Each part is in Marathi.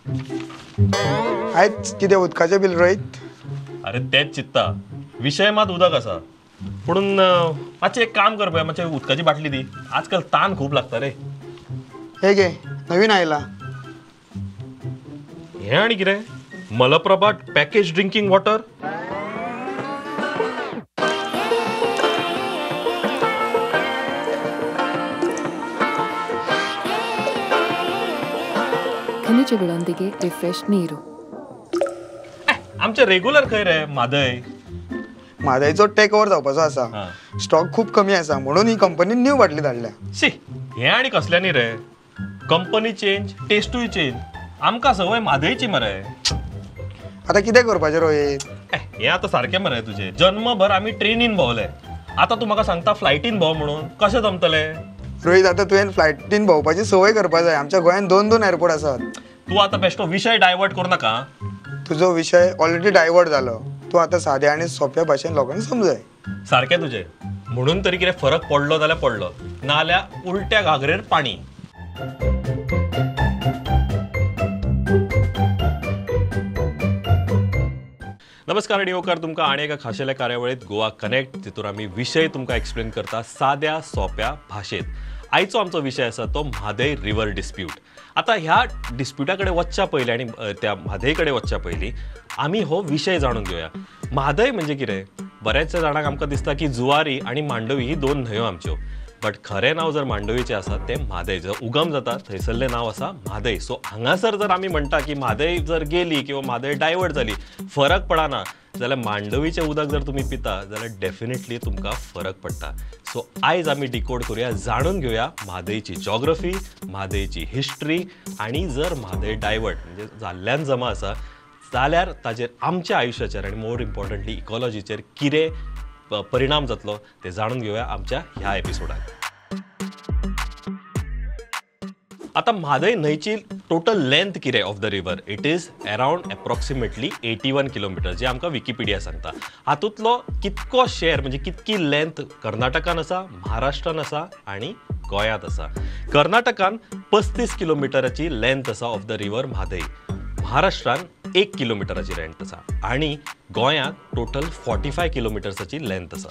आयज कितें उदकाचें बील रोयत? अरे तेच चित्ता विषय मात उदक असा म्हणून मातशें एक काम कर पळय, मातशें उदकाची बाटली दी. आजकाल ताण खूप लागता रे. हे घे नवीन आयला. हे आणि कितें मलप्रभा पॅकेज ड्रिंकिंग वॉटर. ಖನಿಜ ಗಳೊಂದಿಗೆ ರಿಫ್ರೆಶ್ ನೀರು. आमचे रेग्युलर खंय रे म्हादय. म्हादयचो टेक ओव्हर जावपाचो आसा. स्टॉक खूप कमी आसा म्हणून ही कंपनी न्यू बाटली धाडल्या. शी हे आणि कसल्यानी रे. कंपनी चेंज टेस्टूय चेंज. आमकां सवय म्हादयची मरे. आता कितें करपाचें रोहित? हे आता सारकें मरे तुझे. जन्मभर आमी ट्रेनीन भोंवले. आता तूं म्हाका सांगता फ्लायटीन भोंव म्हणून कशें जमतले? रोहित आता तुवें फ्लायटीन भोंवपाची संवय करपा जाय. आमच्या गोंयांत 2-2 एअरपोर्ट आसात. तू आता बेश्टो विषय डायवर्ट करू नाका. तुजो विषय ऑलरेडी डायवर्ट जालो. तू आता साध्या आणि सोप्या भाशेन लोकांना समजाय. सारकें तुझे. म्हणून तरी कितें फरक पडलो जाल्यार पडलो, नाल्यार उलट्या घागरेर पाणी. नमस्कार रेडिओकार, तुमकां आनी एका खाशेल्या कार्यावळीत गोवा कनेक्ट, जितून आमी विशय तुमकां एक्सप्लेन करता साद्या सोप्या भाशेत. आयचो आमचो विशय आसा तो म्हादय रिवर डिस्प्यूट. आता ह्या डिस्प्युटा कडेन वचच्या पयलीं आनी त्या म्हादय कडेन वचच्या पयलीं आमी हो विशय जाणून घेवया. म्हादय म्हणजे कितें? बऱ्याचशा जाणांक आमकां दिसता की जुवारी आनी मांडवी ही 2 न्हंयो आमच्यो. बट खरें नांव जर मांडवीचें आसा तें म्हादय. जर उगम जाता थंयसरलें नांव आसा म्हादय. सो हांगासर जर आमी म्हणटा की म्हादय जर गेली किंवा म्हादय डायवर्ट जाली, फरक पडना, जाल्यार मांडवीचें उदक जर तुमी पिता जाल्यार डेफिनेटली तुमकां फरक पडटा. सो आयज आमी डिकोड करूया, जाणून घेवया म्हादयची जॉग्रफी, म्हादयची हिस्ट्री, आनी जर म्हादय डायवर्ट म्हणजे जाल्ल्यान जमा आसा जाल्यार ताजेर आमच्या आयुश्याचेर आनी मोर इम्पॉर्टंटली इकॉलॉजीचेर कितें परिणाम जातलो ते जाणून घेवया आमच्या ह्या एपिसोडात. आता म्हादय न्हंयची टोटल लेंथ कितें of the river? It is around approximately 81 kilometre, जे आमकां विकिपीडिया सांगता. हातूंतलो कितको शेअर म्हणजे कितकी लेंथ कर्नाटकान आसा, महाराष्ट्रान आसा आनी गोंयांत आसा. कर्नाटकान 35 किलोमिटराची लेंथ आसा ऑफ द रिवर म्हादय. महाराष्ट्रान 1 किलोमिटराची लेंथ आसा आणि गोंयांत टोटल 45 किलोमिटर्साची लेंथ आसा.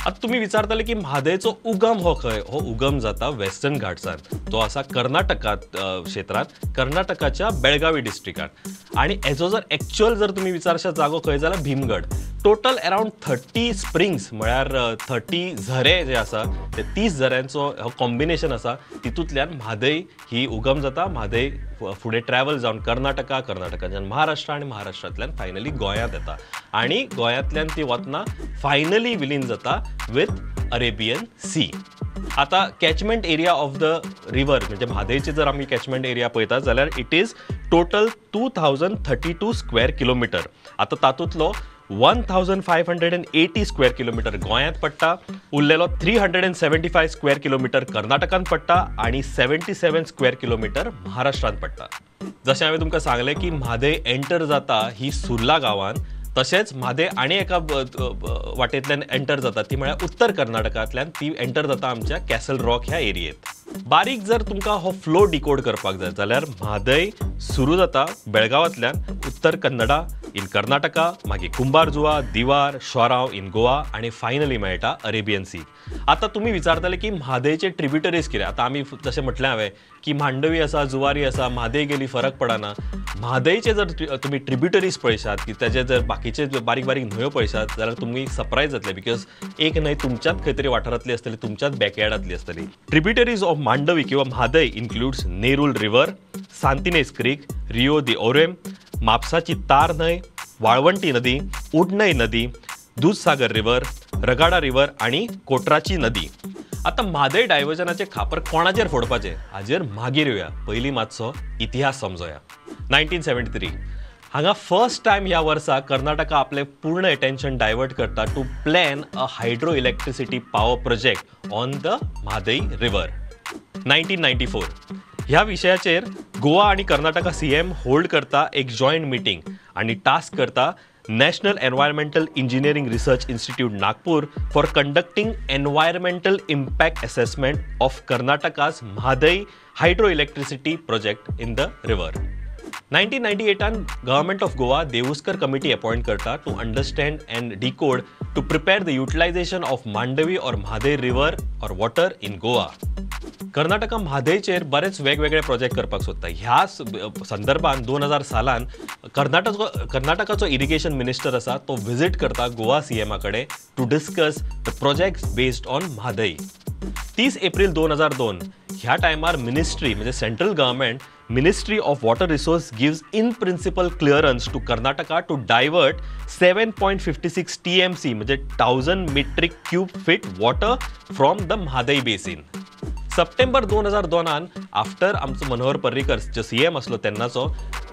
आता तुम्ही विचारतले की म्हादयचो उगम हो खंय? हो उगम जाता वेस्टर्न घाट्सान. तो आसा कर्नाटकात क्षेत्रांत, कर्नाटकाच्या बेळगावी डिस्ट्रिक्टात. आणि हेजो जर एक्चुअल जर तुम्ही विचारशात जागो खंय जाल्यार भीमगड. टोटल अराउंड 30 स्प्रिंग्स म्हळ्यार 30 झरे जे आसा ते 30 झऱ्यांचो हो कॉम्बिनेशन आसा. तितूंतल्यान म्हादय ही उगम जाता. म्हादय फुडें ट्रॅव्हल जावन कर्नाटकाच्यान महाराष्ट्र आनी महाराष्ट्रांतल्यान फायनली गोंयांत येता. आणि गोंयांतल्यान ती वतना फायनली विलीन जाता विथ अरेबियन सी. आता catchment area of the river म्हणजे म्हादयची जर आमी कॅचमेंट एरिया पळयतात जाल्यार it is total 2032 square kilometre. आता तातूंतलो 1580 स्क्वेअर किलोमिटर गोंयांत पडटा, उरलेलो 375 स्क्वेअर किलोमिटर कर्नाटकांत पडटा आणि 77 स्क्वेअर किलोमिटर महाराष्ट्रांत पडटा. जशें हांवें तुमकां सांगलें की म्हादय एंटर जाता ही सुर्ला गांवांत, तशेंच म्हादय आनी एका वाटेंतल्यान एंटर जाता ती म्हळ्यार उत्तर कर्नाटकांतल्यान ती एंटर जाता आमच्या कॅसल रॉक ह्या एरियेंत. बारीक जर तुमकां हो फ्लो डिकोड करपाक जाय जाल्यार म्हादय सुरू जाता बेळगांवांतल्यान, उत्तर कन्नडा इन कर्नाटका, मागीर कुंभारजुआ, दिवार, शोराव इन गोवा आनी फायनली मेळटा अरेबियन सी. आता तुम्ही विचारतले की म्हादयचे ट्रिब्युटरीज कितें? आता आमी जशें म्हटलें हांवें की मांडवी आसा, जुवारी आसा, म्हादय गेली फरक पडना. म्हादयचे जर तुमी ट्रिब्युटरीज पळयशात की तेजे जर बाकीचे बारीक बारीक न्हंयो पळयशात जाल्यार तुमी सरप्रायज जातले, बिकॉज एक न्हंय तुमच्याच खंय तरी वाठारांतली आसतली, तुमच्याच बॅकयार्डांतली आसतली. ट्रिब्युटरीज ऑफ मांडवी किंवा Mhadei includes Nerul river, Santinez creek, Rio de Ourem, म्हापसाची तार न्हंय, वाळवंटी नदी, उडनय नदी, दूधसागर रिवर, रगाडा रिवर आणि कोटराची नदी. आता म्हादय डायव्हर्जनाचे खापर कोणाचेर फोडपाचे हाजेर मागीर येवया. पयलीं मातसो इतिहास समजूया. 1973 हांगा फर्स्ट टायम ह्या वर्सा कर्नाटका आपले पूर्ण अटेन्शन डायवर्ट करता to plan a hydro electricity power project on the Mhadei river. 1994 ह्या विशयाचेर गोवा आणि कर्नाटका सीएम होल्ड करता एक जॉईंट मिटींग आणि टास्क करता national environmental engineering research institute Nagpur for conducting environmental impact assessment of Karnataka's Mhadei hydro electricity project in the river. 1998 government of Goa Devuskar committee appoint करता to understand and decode to prepare the utilization of Mandovi or Mhadei river or water in Goa. Karnataka म्हादयचेर बरेच वेगवेगळे प्रोजेक्ट करपाक सोदता. ह्या संदर्भात 2000 सालान कर्नाटकाचो इरिगेशन मिनिस्टर आसा तो विजीट करता गोवा सीएमा कडे to discuss the project based on Mhadei. 30 April 2002 ह्या टायमार मिनिस्ट्री म्हणजे central government ministry of water resource gives in principle clearance to Karnataka to divert 7.56 TMC म्हणजे 1000 metric cube feet water from the Mhadei basin. September 2002 after आमचो मनोहर पर्रीकर जो CM असलो तेन्नाचो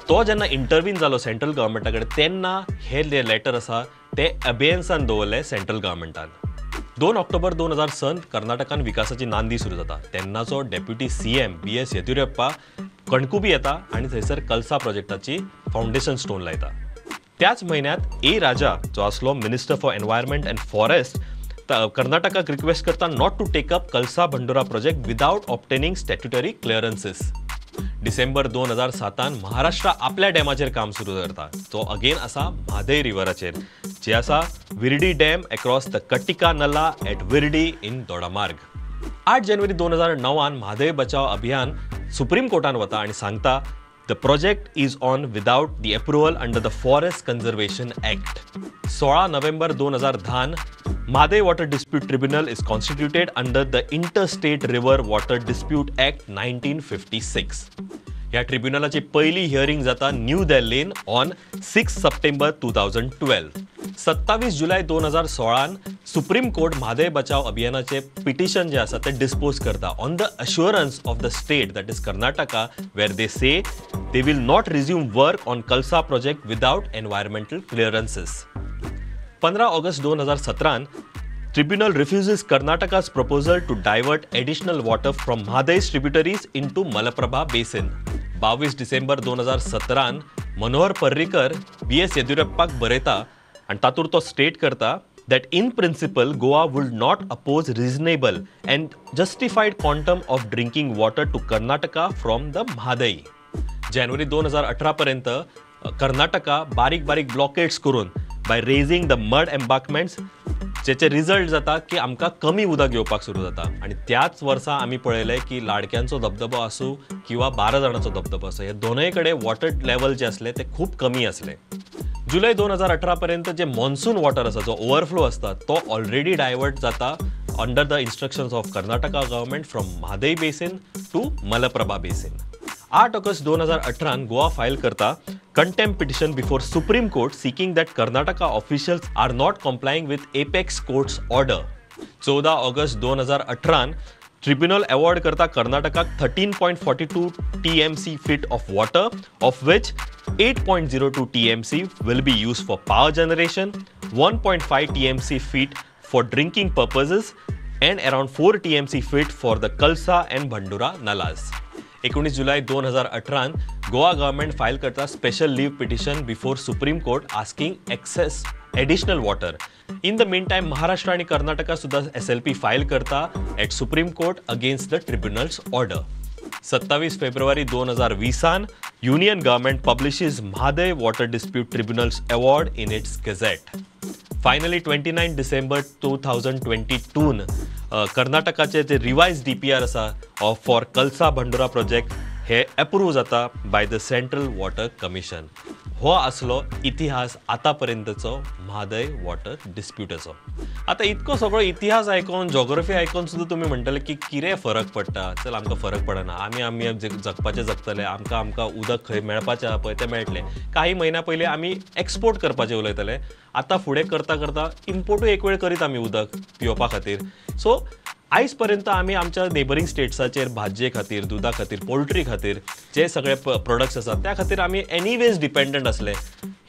तो जेन्ना इंटरव्हीन जालो सेंट्रल गव्हर्नमेंटा कडेन तेन्ना हे लेटर आसा ते अबेयन्सान दवरले सेंट्रल गव्हर्नमेंटान. 2 ऑक्टोबर 2007 कर्नाटकान विकासाची नांदी सुरू जाता. तेन्नाचो डेप्युटी CM BS येदियुरप्पा कणकुबी येता आणि थंयसर कल्सा प्रोजेक्टाची फाउंडेशन स्टोन लायता. त्याच म्हयन्यात A. राजा जो असलो minister for environment and forest कर्नाटकाक रिक्वेस्ट करता not to take up Kalsa Bandora project without obtaining statutory clearances. December 2007 Maharashtra आपल्या डॅमाचेर काम सुरू करता. तो अगेन आसा म्हादय रिव्हराचेर जे आसा Virdi dam across the Katika nala at Virdi in Dodamarg. 8 जानेवारी 2009 म्हादय बचाव अभियान सुप्रीम कोर्टान वता आणि सांगता the project is on without the approval under the forest conservation act. 16 November 2010 Mhadei water dispute tribunal is constituted under the interstate river water dispute act 1956. ह्या ट्रिब्युनलाची पहिली हियरिंग जाता न्यू दिल्लीन ऑन 6 सप्टेंबर 2012. 27 जुलै 2016 सुप्रीम कोर्ट म्हादय बचाव अभियानाचे पिटिशन जे आसा ते डिस्पोज करता on the assurance of the state that is Karnataka where they say they will not resume work on Kalsa project without environmental clearances. 15 August 2017 Tribunal refuses Karnataka's proposal to divert additional water from Mahadai's tributaries into Malaprabha Basin. 22 December 2017 Manohar Parrikar BS येदियुरप्पाक बरयता आणि तातूंत तो स्टेट करता that in principle Goa would not oppose reasonable and justified quantum of drinking water to Karnataka from the Mahadai. जानेवारी 2018 पर्यंत कर्नाटका बारीक बारीक ब्लॉकेट्स करून बाय रेजिंग द मड एम्बार्कमेंट्स जेचे रिझल्ट जाता की आमकां कमी उदक येवपाक सुरू जाता. आणि त्याच वर्सा आमी पळयलें की लाडक्यांचो धबधबो आसूं किंवा 12 जाणांचो धबधबो आसूं हे दोनूय कडेन वॉटर लेवल जे आसले ते खूब कमी आसले. जुलै 2018 पर्यंत जे मॉन्सून वॉटर आसा जो ओव्हरफ्लो आसता तो ऑलरेडी डायवर्ट जाता under the instructions of Karnataka government from Mhadei basin to Malaprabha basin. 8 August 2018 Goa file करता contempt petition before Supreme Court seeking that Karnataka officials are not complying with Apex Court's order. 14 August 2018 tribunal award करता कर्नाटकाक 13.42 TMC feet of water, of which 8.02 TMC will be used for power generation, 1.5 TMC feet for drinking purposes, and around 4 TMC feet for the Kalsa and Bhandura nalas. 19 July 2018 Goa government file करता special leave petition before supreme court asking access additional water. In the mean time Maharashtra आणि कर्नाटका सुद्धा SLP फाईल करता at supreme court against the tribunal's order. 27 February 2020 union government publishes Mhadei water dispute tribunal's award in its gazette. Finally 29 December 2022 कर्नाटकाचे जे रिवाइज DPR आसा फॉर कल्सा बंडोरा प्रोजेक्ट हे अप्रूव्ह जाता by the central water commission. हो आसलो इतिहास आतापर्यंतचो म्हादय वॉटर डिस्प्यूटाचो. आता इतको सगळो इतिहास आयकून जॉग्रफी आयकून सुद्धा तुम्ही म्हणटले की कितें फरक पडटा. चल आमकां फरक पडना, आमी जगपाचे जगतले, आमकां उदक खंय मेळपाचें आहा पळय तें मेळटलें. काही महिन्या पयलीं आमी एक्सपोर्ट करपाचें उलयतले, आतां फुडें करता करता इम्पोर्टूय एक वेळ करीत आमी उदक पिवपा खातीर. सो आयज पर्यंत आमी आमच्या नेबरिंग स्टेट्साचेर भाजये खातीर, दुधा खातीर, पोल्ट्री खातीर जे सगळे प्रोडक्ट्स आसात त्या खातीर आमी एनीवेज डिपेंडंट आसले.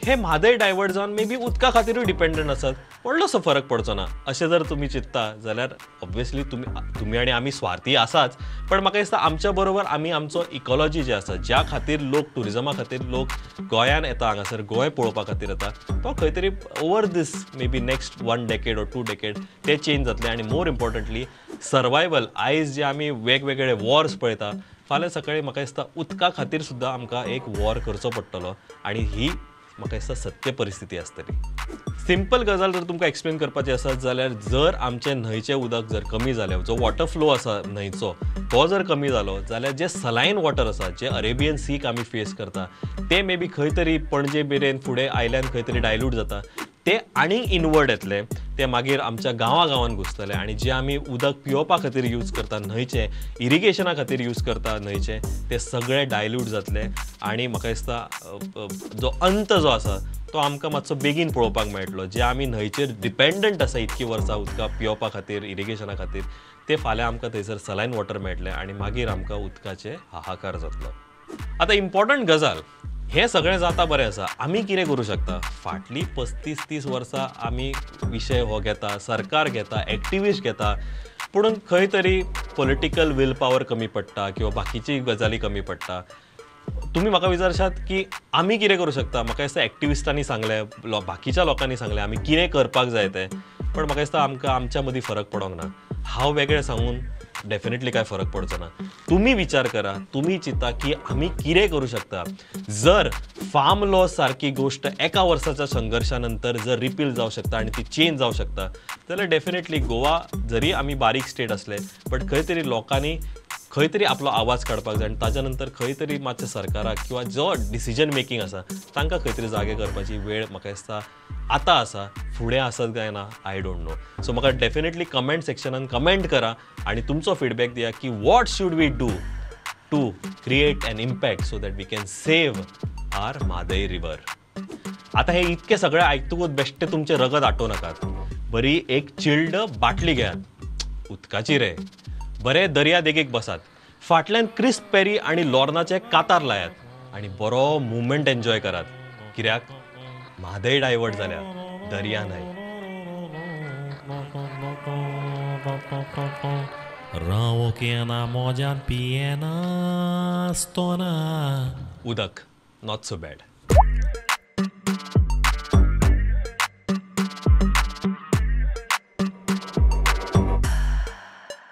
हे म्हादय डायवर्ट जावन मे बी उदका खातीरूय डिपेंडंट आसात. व्हडलोसो फरक पडचो ना अशें जर तुमी चिंतता जाल्यार ऑब्वियसली तुमी आनी आमी स्वार्थी आसाच, पण म्हाका दिसता आमच्या बरोबर आमी आमचो इकॉलॉजी जे आसा ज्या खातीर लोक टुरिजमा खातीर लोक गोंयान येता, हांगासर गोंय पळोवपा खातीर येता, तो खंय तरी over this may be next 1 decade or 2 decade ते चेंज जातले. आनी मोर इम्पॉर्टंटली सर्वायवल. आयज जे आमी वेगवेगळे वॉर्स पळयता फाल्यां सकाळीं म्हाका दिसता उदका खातीर सुद्दां आमकां एक वॉर करचो पडटलो आनी ही म्हाका दिसता सत्य परिस्थिती आसतली. सिंपल गजाल जर तुमकां एक्सप्लेन करपाची आसत जाल्यार जर आमचें न्हंयचें उदक जर कमी जालें, जो वॉटर फ्लो आसा न्हंयचो तो जर कमी जालो जाल्यार जे सलायन वॉटर आसा, जे अरेबियन सीक आमी फेस करता ते मे बी खंय तरी पणजे मेरेन फुडें आयल्यान खंय तरी डायल्यूट जाता, ते आनीक इनवर्ड येतले, ते मागीर आमच्या गांवांत घुसतले आनी जे आमी उदक पिवपा खातीर यूज करता न्हंयचें, इरिगेशना खातीर यूज करता न्हंयचें, ते सगळे डायल्यूट जातले आनी म्हाका दिसता जो अंत जो आसा तो आमकां मातसो बेगीन पळोवपाक मेळटलो. जे आमी न्हंयचेर डिपेंडंट आसा इतकीं वर्सां उदका पिवपा खातीर, इरिगेशना खातीर, ते फाल्यां आमकां थंयसर सलायन वॉटर मेळटलें आनी मागीर आमकां उदकाचे हाहाकार जातलो. आतां इम्पॉर्टंट गजाल, हें सगळें जाता बरें आसा, आमी कितें करूं शकता? फाटलीं 35-30 वर्सां आमी विशय हो घेता, सरकार घेता, एक्टिविस्ट घेता, पूण खंय तरी पॉलिटिकल वील पॉवर कमी पडटा किंवा बाकीची गजाली कमी पडटा. तुम्ही म्हाका विचारशात की आमी कितें करूं शकता? म्हाका दिसता एक्टिविस्टांनी सांगलें, बाकीच्या लोकांनी सांगलें आमी कितें करपाक जाय तें, पण म्हाका दिसता आमकां आमच्या मदीं फरक पडोंक ना. हांव वेगळें सांगून डेफिनेटली काय फरक पडचो ना. तुम्ही विचार करा, तुम्ही चिंता की आमी कितें करूं शकता. जर फार्म लॉ सारकी गोष्ट एका वर्साच्या संघर्शा नंतर जर रिपील जावं शकता आनी ती चेंज जावं शकता जाल्यार डेफिनेटली गोवा जरी आमी बारीक स्टेट असले बट खंय तरी लोकांनी खंय तरी आपलो आवाज काडपाक जाय आनी ताच्या नंतर खंय तरी मातशें सरकाराक किंवा जो डिसिजन मेकींग आसा तांकां खंय तरी जागे करपाची वेळ म्हाका दिसता आतां आसा, फुडें आसत काय ना आय डोंट नो. सो म्हाका डेफिनेटली कमेंट सेक्शनान कमेंट करा आनी तुमचो फीडबॅक दिया की what should we do to create an impact so that we can save our Mhadei river. आतां हे इतके सगळे आयकतकूच बेश्टे तुमचे रगत आटोव नाकात. बरी एक चिल्ड बाटली घेयात उदकाची रे, बरे दर्या देगेक बसात, फाटल्यान क्रिस पेरी आनी लॉर्नाचे कातार लायात आनी बरो मुवमेंट एन्जॉय करात. कित्याक म्हादय डायवर्ट जाल्या, दर्या न्हय. रावो केना मोजान पियेना स्तोना. उदक नॉट सो बॅड.